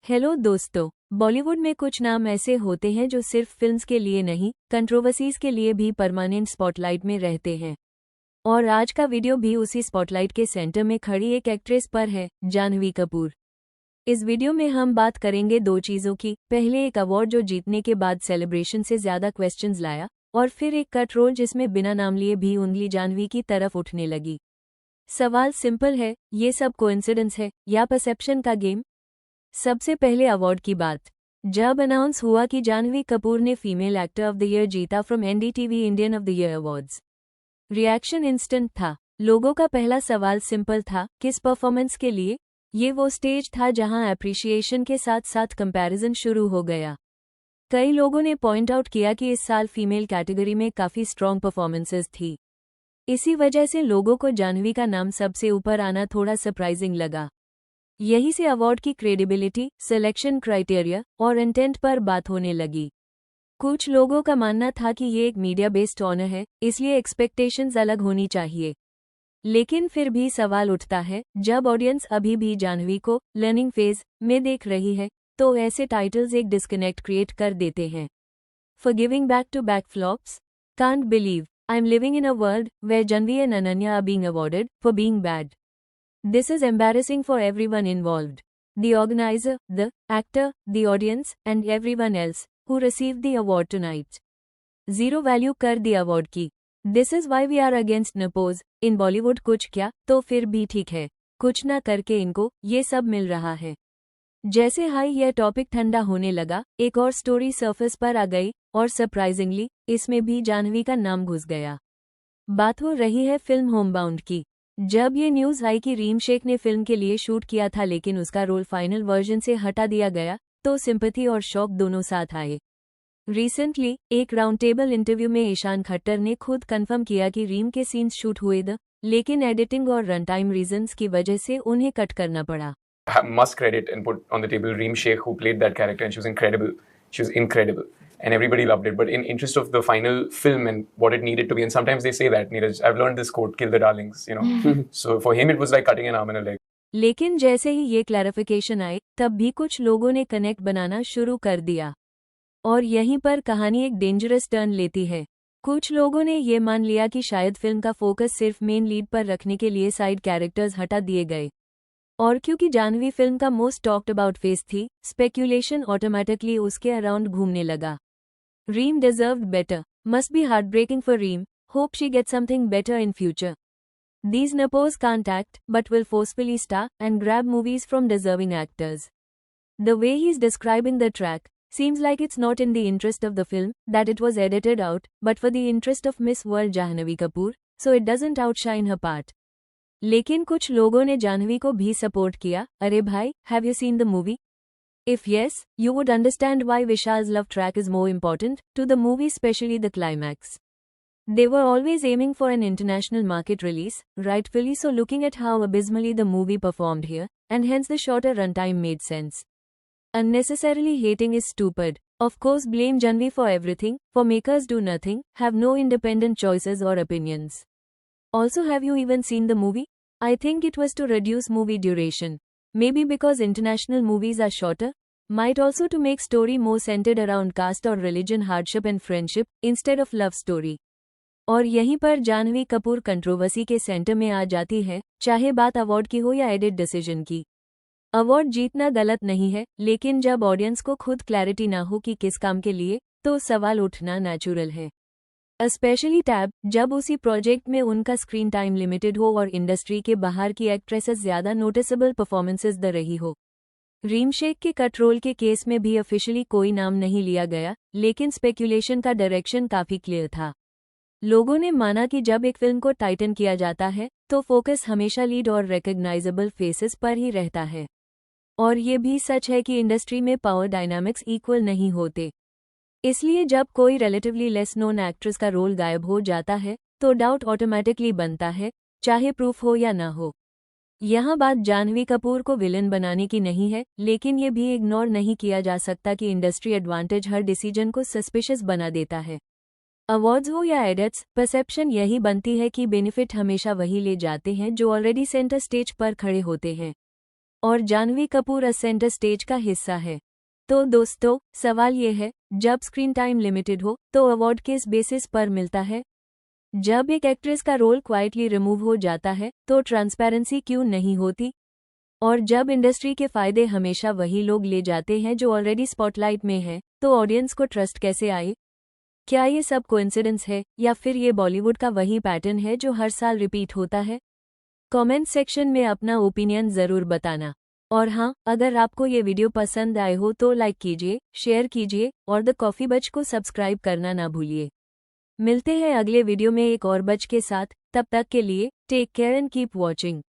Hello दोस्तों। बॉलीवुड में कुछ नाम ऐसे होते हैं जो सिर्फ फिल्म्स के लिए नहीं, कंट्रोवर्सीज के लिए भी परमानेंट स्पॉटलाइट में रहते हैं। और आज का वीडियो भी उसी स्पॉटलाइट के सेंटर में खड़ी एक एक्ट्रेस पर है, जाह्नवी कपूर। इस वीडियो में हम बात करेंगे दो चीज़ों की। पहले एक अवार्ड जो जीतने के बाद सेलिब्रेशन से ज़्यादा क्वेश्चंस लाया, और फिर एक कट रोल जिसमें बिना नाम लिए भी उंगली जाह्नवी की तरफ उठने लगी। सवाल सिंपल है, ये सब कोइंसिडेंस है या परसेप्शन का गेम? सबसे पहले अवार्ड की बात। जब अनाउंस हुआ कि जाह्नवी कपूर ने female actor of the year जीता from NDTV Indian of the year awards, reaction instant था। लोगों का पहला सवाल सिंपल था, किस परफॉर्मेंस के लिए? ये वो स्टेज था जहां एप्रिशिएशन के साथ साथ कंपैरिजन शुरू हो गया। कई लोगों ने पॉइंट आउट किया कि इस साल फीमेल कैटेगरी में काफ़ी स्ट्रॉन्ग परफॉर्मेंसेस थी। इसी वजह से लोगों को जाह्नवी का नाम सबसे ऊपर आना थोड़ा सरप्राइजिंग लगा। यही से अवार्ड की क्रेडिबिलिटी, सिलेक्शन क्राइटेरिया और इंटेंट पर बात होने लगी। कुछ लोगों का मानना था कि ये एक मीडिया बेस्ड ऑनर है, इसलिए एक्सपेक्टेशंस अलग होनी चाहिए। लेकिन फिर भी सवाल उठता है, जब ऑडियंस अभी भी जाह्नवी को लर्निंग फेज में देख रही है, तो ऐसे टाइटल्स एक डिस्कनेक्ट क्रिएट कर देते हैं। Forgiving back to back flops, can't believe I am living in a world where Janhvi and Ananya are being awarded for being bad. This is embarrassing for everyone involved. The organizer, the actor, the audience, and everyone else who received the award tonight. Zero value कर दी award की। This is why we are against nepos in Bollywood। कुछ क्या तो फिर भी ठीक है, कुछ ना करके इनको ये सब मिल रहा है। जैसे हाई यह टॉपिक ठंडा होने लगा, एक और स्टोरी सरफेस पर आ गई, और सरप्राइजिंगली इसमें भी जाह्नवी का नाम घुस गया। बात हो रही है फिल्म होमबाउंड की। जब ये न्यूज़ आई कि रीम शेख ने फिल्म के लिए शूट किया था लेकिन उसका रोल फाइनल वर्जन से हटा दिया गया, तो सिंपैथी और शॉक दोनों साथ आए। रिसेंटली एक राउंड टेबल इंटरव्यू में ईशान खट्टर ने खुद कंफर्म किया कि रीम के सीन्स शूट हुए थे, लेकिन एडिटिंग और रन टाइम रीजंस की वजह से उन्हें कट करना पड़ा। Must credit and put on the table Reem Sheikh, who played that character, and she was incredible. She was incredible, and everybody loved it. But in interest of the final film and what it needed to be, and sometimes they say that, Neeraj, I've learned this quote, "Kill the darlings," you know. So for him, it was like cutting an arm and a leg. लेकिन जैसे ही ये clarification आए, तब भी कुछ लोगों ने connect बनाना शुरू कर दिया, और यहीं पर कहानी एक डेंजरस टर्न लेती है। कुछ लोगों ने ये मान लिया कि शायद फिल्म का फोकस सिर्फ मेन लीड पर रखने के लिए साइड कैरेक्टर्स हटा दिए गए, और क्योंकि जाह्नवी फिल्म का मोस्ट टॉक्ड अबाउट फेस थी, स्पेक्यूलेशन ऑटोमेटिकली उसके अराउंड घूमने लगा। Reem deserved better, must be heartbreaking for Reem, hope she get something better in future. These nepos can't act, but will forcefully star and grab movies from deserving actors. The way he's describing the track seems like it's not in the interest of the film that it was edited out, but for the interest of Miss World Jahnvi Kapoor, so it doesn't outshine her part. लेकिन कुछ लोगों ने जाह्नवी को भी support किया। अरे भाई, have you seen the movie? If yes, you would understand why Vishal's love track is more important to the movie, especially the climax. They were always aiming for an international market release, rightfully so, looking at how abysmally the movie performed here, and hence the shorter runtime made sense. Unnecessarily hating is stupid. Of course, blame Jahnvi for everything, for makers do nothing, have no independent choices or opinions. Also, have you even seen the movie? I think it was to reduce movie duration. Maybe because international movies are shorter? Might also to make story more centered around caste or religion, hardship and friendship, instead of love story. और यहीं पर Janhvi Kapoor controversy के centre में आ जाती है, चाहे बात award की हो या एडिट डिसीजन की। अवार्ड जीतना गलत नहीं है, लेकिन जब ऑडियंस को खुद क्लैरिटी ना हो कि किस काम के लिए, तो सवाल उठना नेचुरल है। स्पेशली टैब, जब उसी प्रोजेक्ट में उनका स्क्रीन टाइम लिमिटेड हो और इंडस्ट्री के बाहर की एक्ट्रेसेस ज्यादा नोटिसेबल परफॉर्मेंसेस दे रही हो। रीम शेख के कट रोल के केस में भी ऑफिशियली कोई नाम नहीं लिया गया, लेकिन स्पेक्यूलेशन का डायरेक्शन काफी क्लियर था। लोगों ने माना कि जब एक फिल्म को टाइटन किया जाता है, तो फोकस हमेशा लीड और रिकॉग्नाइजेबल फेसेस पर ही रहता है। और ये भी सच है कि इंडस्ट्री में पावर डायनामिक्स इक्वल नहीं होते। इसलिए जब कोई रिलेटिवली लेस नोन एक्ट्रेस का रोल गायब हो जाता है, तो डाउट ऑटोमेटिकली बनता है, चाहे प्रूफ हो या ना हो। यहाँ बात जाह्नवी कपूर को विलन बनाने की नहीं है, लेकिन ये भी इग्नोर नहीं किया जा सकता कि इंडस्ट्री एडवांटेज हर डिसीजन को सस्पिशियस बना देता है। अवार्ड्स हो या एडिट्स, परसेप्शन यही बनती है कि बेनिफिट हमेशा वही ले जाते हैं जो ऑलरेडी सेंटर स्टेज पर खड़े होते हैं। और जानवी कपूर सेंटर स्टेज का हिस्सा है। तो दोस्तों, सवाल ये है, जब स्क्रीन टाइम लिमिटेड हो तो अवार्ड किस बेसिस पर मिलता है? जब एक एक्ट्रेस का रोल क्वाइटली रिमूव हो जाता है तो ट्रांसपेरेंसी क्यों नहीं होती? और जब इंडस्ट्री के फायदे हमेशा वही लोग ले जाते हैं जो ऑलरेडी स्पॉटलाइट में हैं, तो ऑडियंस को ट्रस्ट कैसे आए? क्या ये सब कोइंसिडेंस है या फिर ये बॉलीवुड का वही पैटर्न है जो हर साल रिपीट होता है? कमेंट सेक्शन में अपना ओपिनियन ज़रूर बताना। और हाँ, अगर आपको ये वीडियो पसंद आए हो तो लाइक कीजिए, शेयर कीजिए और द कॉफ़ी बच को सब्सक्राइब करना ना भूलिए। मिलते हैं अगले वीडियो में एक और बच के साथ। तब तक के लिए take care and keep watching.